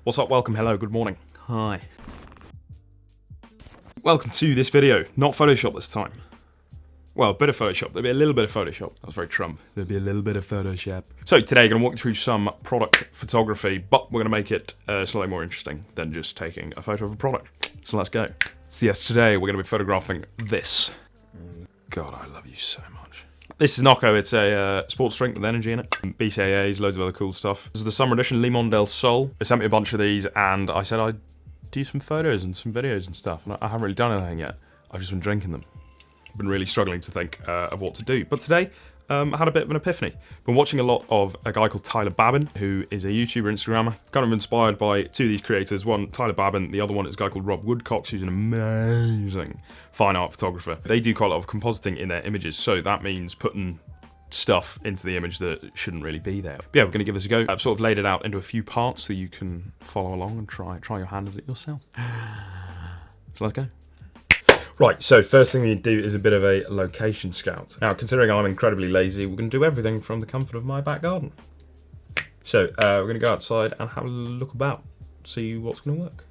What's up, welcome, hello, good morning. Hi. Welcome to this video. Not Photoshop this time. Well, a bit of Photoshop. There'll be a little bit of Photoshop. That was very Trump. There'll be a little bit of Photoshop. So today I'm going to walk you through some product photography, but we're going to make it slightly more interesting than just taking a photo of a product. So let's go. So yes, today we're going to be photographing this. God, I love you so much. This is Nocco. It's a sports drink with energy in it. BCAAs, loads of other cool stuff. This is the summer edition, Limon del Sol. They sent me a bunch of these and I said I'd do some photos and some videos and stuff. And I haven't really done anything yet. I've just been drinking them. I've been really struggling to think of what to do. But today, I had a bit of an epiphany. Been watching a lot of a guy called Tyler Babin, who is a YouTuber, Instagrammer. Kind of inspired by two of these creators. One, Tyler Babin. The other one is a guy called Woodcox, who's an amazing fine art photographer. They do quite a lot of compositing in their images. So that means putting stuff into the image that shouldn't really be there. But yeah, we're going to give this a go. I've sort of laid it out into a few parts so you can follow along and try your hand at it yourself. So let's go. Right, so first thing we need to do is a bit of a location scout. Now, considering I'm incredibly lazy, we're going to do everything from the comfort of my back garden. So, we're going to go outside and have a look about, see what's going to work.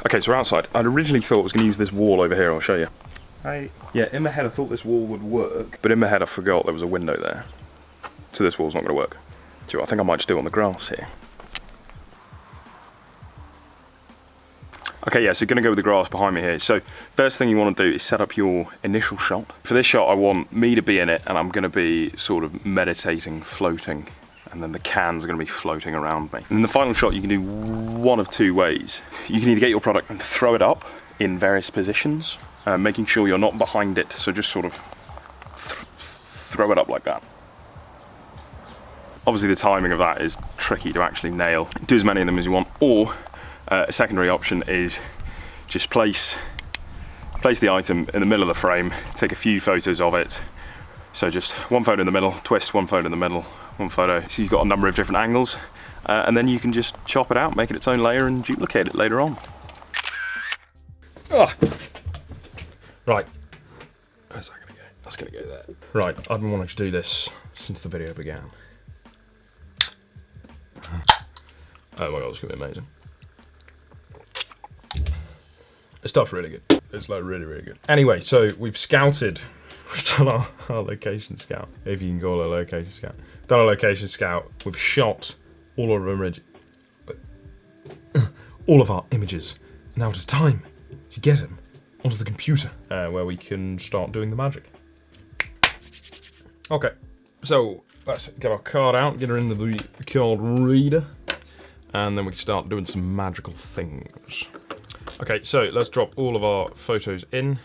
Okay, so we're outside. I'd originally thought I was going to use this wall over here, I'll show you. Hey. Yeah, in my head I thought this wall would work, but in my head I forgot there was a window there. So this wall's not going to work. So I think I might just do it on the grass here. Okay, yeah, so going to go with the grass behind me here. So first thing you want to do is set up your initial shot. For this shot I want me to be in it and I'm going to be sort of meditating, floating, and then the cans are going to be floating around me. And in the final shot you can do one of two ways. You can either get your product and throw it up in various positions, making sure you're not behind it, so just sort of throw it up like that. Obviously the timing of that is tricky to actually nail. Do as many of them as you want, or a secondary option is just place the item in the middle of the frame, take a few photos of it. So just one photo in the middle, twist, one photo in the middle, one photo. So you've got a number of different angles, and then you can just chop it out, make it its own layer and duplicate it later on. Oh. Right. Where's that gonna go? That's gonna go there. Right, I've been wanting to do this since the video began. Oh my god, it's gonna be amazing. This stuff's really good. It's like really, really good. Anyway, so we've scouted. We've done our location scout, if you can call it a location scout. Done a location scout. We've shot all of our images. Now it is time to get them onto the computer, where we can start doing the magic. Okay, so let's get our card out, get her into the card reader, and then we can start doing some magical things. Okay, so let's drop all of our photos in.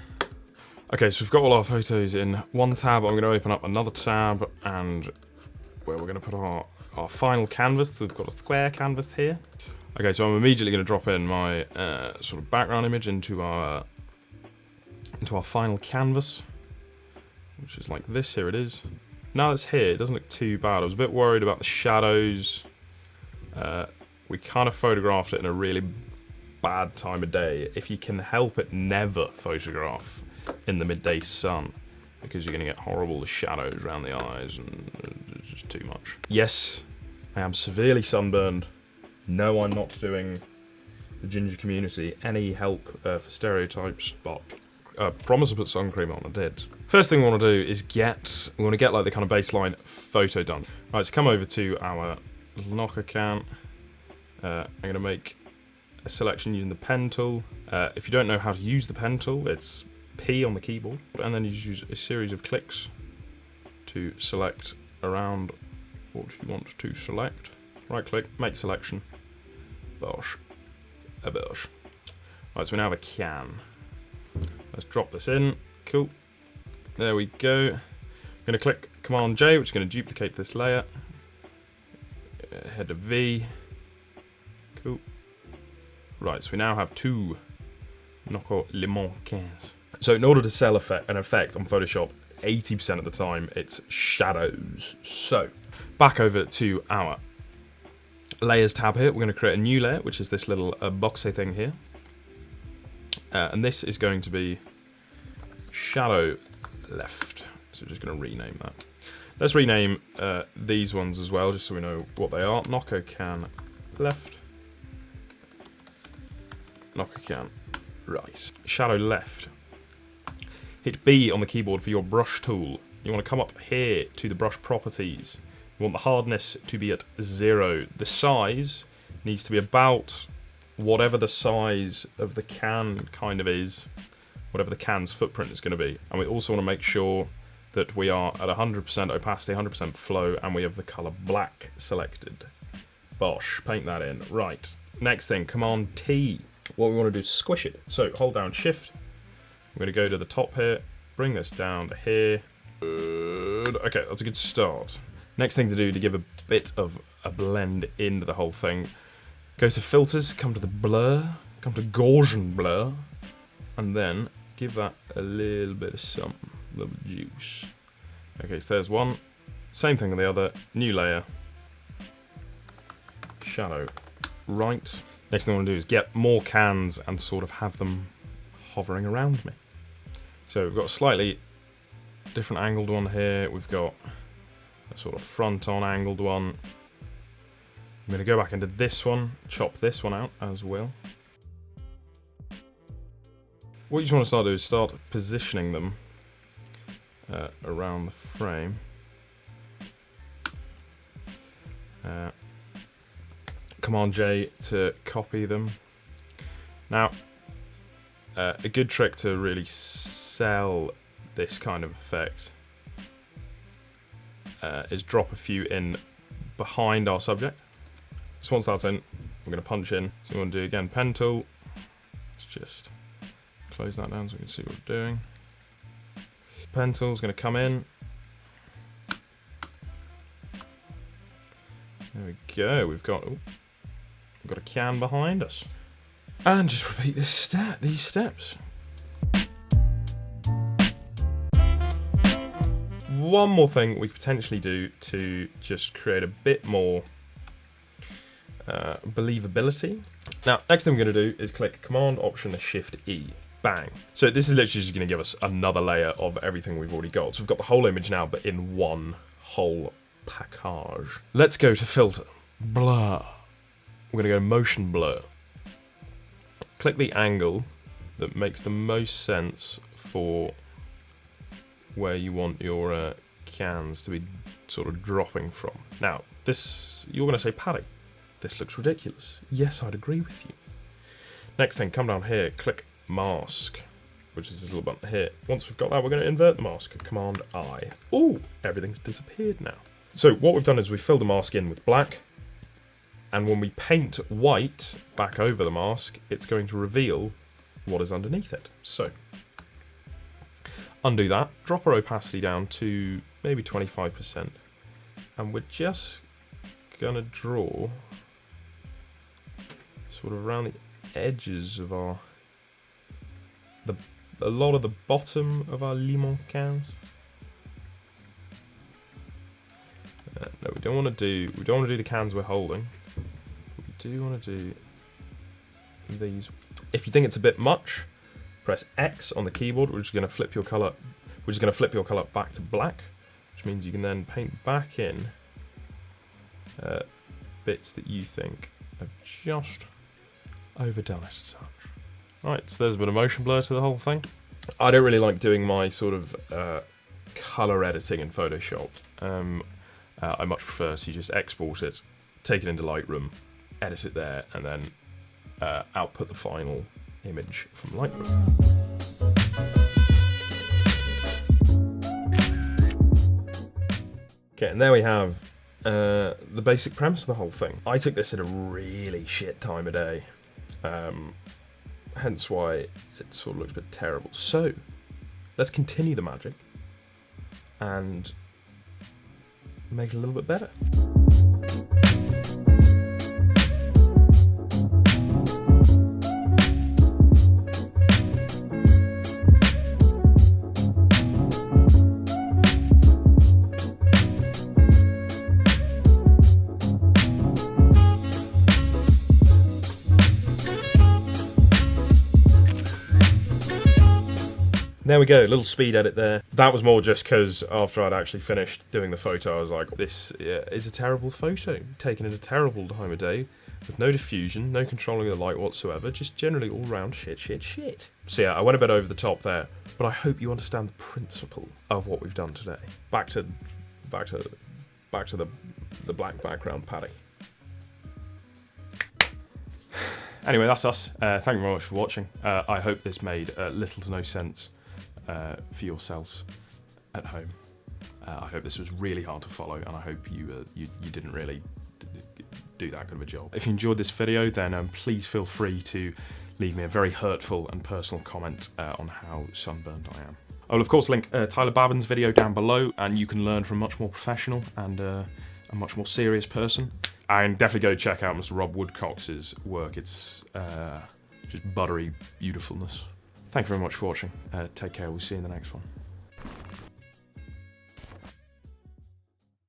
Okay, so we've got all our photos in one tab. I'm going to open up another tab, and where we're going to put our final canvas. So we've got a square canvas here. Okay, so I'm immediately going to drop in my sort of background image into our final canvas, which is like this. Here it is. Now it's here, it doesn't look too bad. I was a bit worried about the shadows. We kind of photographed it in a really bad time of day. If you can help it, never photograph in the midday sun, because you're going to get horrible shadows around the eyes and it's just too much. Yes, I am severely sunburned. No, I'm not doing the ginger community any help for stereotypes, but promise to put sun cream on, I did. First thing we want to do is we want to get like the kind of baseline photo done. Right, so come over to our Nocco can. I'm going to make a selection using the pen tool. If you don't know how to use the pen tool, it's P on the keyboard, and then you just use a series of clicks to select around what you want to select. Right click, make selection. Bosh. A bosh. Right, so we now have a can. Let's drop this in. Cool. There we go. I'm going to click Command J, which is going to duplicate this layer. Head to V. Cool. Right, so we now have two Nocco Limon cans. So in order to sell an effect on Photoshop, 80% of the time it's shadows. So back over to our layers tab here. We're going to create a new layer, which is this little boxy thing here. And this is going to be shadow left. So we're just going to rename that. Let's rename these ones as well, just so we know what they are. Knocko can left. Knocko can right. Shadow left. Hit B on the keyboard for your brush tool. You want to come up here to the brush properties. You want the hardness to be at 0. The size needs to be about whatever the size of the can kind of is, whatever the can's footprint is going to be. And we also want to make sure that we are at 100% opacity, 100% flow, and we have the colour black selected. Bosh, paint that in. Right, next thing, Command T. What we want to do is squish it. So hold down Shift. I'm going to go to the top here, bring this down to here. Good. Okay, that's a good start. Next thing to do to give a bit of a blend into the whole thing, go to Filters, come to the Blur, come to Gaussian Blur, and then give that a little bit of something, a little bit of juice. Okay, so there's one. Same thing on the other. New layer. Shadow right. Next thing I want to do is get more cans and sort of have them hovering around me. So we've got a slightly different angled one here. We've got a sort of front-on angled one. I'm going to go back into this one, chop this one out as well. What you just want to start doing is start positioning them around the frame. Command J to copy them. Now, a good trick to really sell this kind of effect is drop a few in behind our subject. So once that's in, we're going to punch in. So we want to do again, pen tool. Let's just close that down so we can see what we're doing. Pen tool is going to come in. There we go. We've got a can behind us. And just repeat these steps. One more thing we could potentially do to just create a bit more believability. Now, next thing we're going to do is click Command Option Shift E. Bang. So this is literally just going to give us another layer of everything we've already got. So we've got the whole image now, but in one whole package. Let's go to Filter. Blur. We're going to go Motion Blur. Click the angle that makes the most sense for where you want your cans to be sort of dropping from. Now, this, you're going to say, Paddy, this looks ridiculous. Yes, I'd agree with you. Next thing, come down here, click Mask, which is this little button here. Once we've got that, we're going to invert the mask. Command I. Ooh, everything's disappeared now. So what we've done is we filled the mask in with black, and when we paint white back over the mask, it's going to reveal what is underneath it. So, undo that, drop our opacity down to maybe 25%, and we're just going to draw sort of around the edges of a lot of the bottom of our limon cans. No, we don't want to do the cans we're holding. We do want to do these. If you think it's a bit much, press X on the keyboard, which is going to flip your color, back to black, which means you can then paint back in bits that you think have just overdone it a touch. Right, so there's a bit of motion blur to the whole thing. I don't really like doing my sort of color editing in Photoshop. I much prefer to just export it, take it into Lightroom, edit it there, and then output the final image from Lightroom. Okay, and there we have the basic premise of the whole thing. I took this at a really shit time of day, hence why it sort of looks a bit terrible. So, let's continue the magic and make it a little bit better. There we go, little speed edit there. That was more just because after I'd actually finished doing the photo, I was like, this is a terrible photo, taken at a terrible time of day, with no diffusion, no controlling of the light whatsoever, just generally all round shit. So yeah, I went a bit over the top there, but I hope you understand the principle of what we've done today. Back to the black background Paddy. Anyway, that's us. Thank you very much for watching. I hope this made little to no sense for yourselves at home. I hope this was really hard to follow, and I hope you didn't really do that good of a job. If you enjoyed this video, then please feel free to leave me a very hurtful and personal comment on how sunburned I am. I will of course link Tyler Babin's video down below, and you can learn from a much more professional and a much more serious person. And definitely go check out Mr. Rob Woodcox's work. It's just buttery beautifulness. Thank you very much for watching. Take care. We'll see you in the next one.